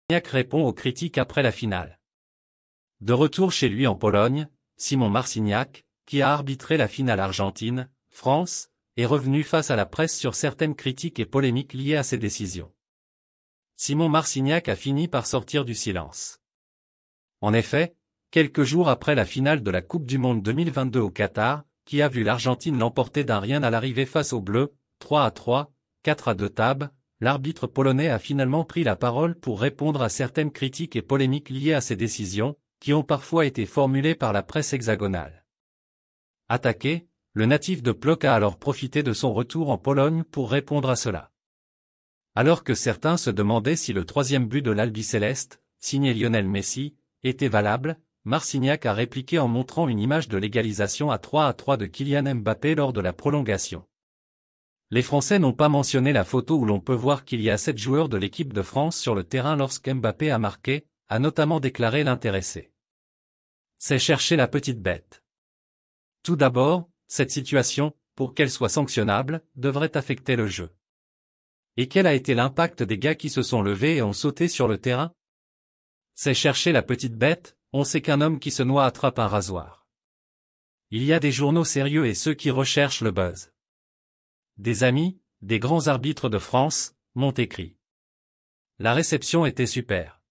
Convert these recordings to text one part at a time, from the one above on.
Marciniak répond aux critiques après la finale. De retour chez lui en Pologne, Simon Marciniak, qui a arbitré la finale Argentine-France, est revenu face à la presse sur certaines critiques et polémiques liées à ses décisions. Simon Marciniak a fini par sortir du silence. En effet, quelques jours après la finale de la Coupe du Monde 2022 au Qatar, qui a vu l'Argentine l'emporter d'un rien à l'arrivée face aux Bleus, 3-3, 4-2 tables, l'arbitre polonais a finalement pris la parole pour répondre à certaines critiques et polémiques liées à ses décisions, qui ont parfois été formulées par la presse hexagonale. Attaqué, le natif de Płock a alors profité de son retour en Pologne pour répondre à cela. Alors que certains se demandaient si le troisième but de l'Albiceleste, signé Lionel Messi, était valable, Marciniak a répliqué en montrant une image de l'égalisation à 3-3 de Kylian Mbappé lors de la prolongation. Les Français n'ont pas mentionné la photo où l'on peut voir qu'il y a 7 joueurs de l'équipe de France sur le terrain lorsqu'Mbappé a marqué, a notamment déclaré l'intéressé. C'est chercher la petite bête. Tout d'abord, cette situation, pour qu'elle soit sanctionnable, devrait affecter le jeu. Et quel a été l'impact des gars qui se sont levés et ont sauté sur le terrain? C'est chercher la petite bête, on sait qu'un homme qui se noie attrape un rasoir. Il y a des journaux sérieux et ceux qui recherchent le buzz. Des amis, des grands arbitres de France, m'ont écrit. La réception était super.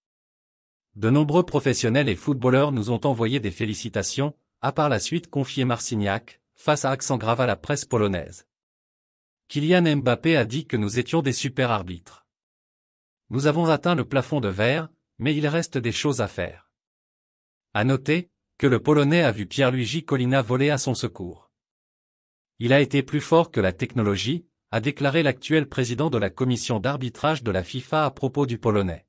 De nombreux professionnels et footballeurs nous ont envoyé des félicitations, a par la suite confié Marciniak, face à accent grave à la presse polonaise. Kylian Mbappé a dit que nous étions des super arbitres. Nous avons atteint le plafond de verre, mais il reste des choses à faire. À noter, que le Polonais a vu Pierluigi Collina voler à son secours. Il a été plus fort que la technologie, a déclaré l'actuel président de la commission d'arbitrage de la FIFA à propos du Polonais.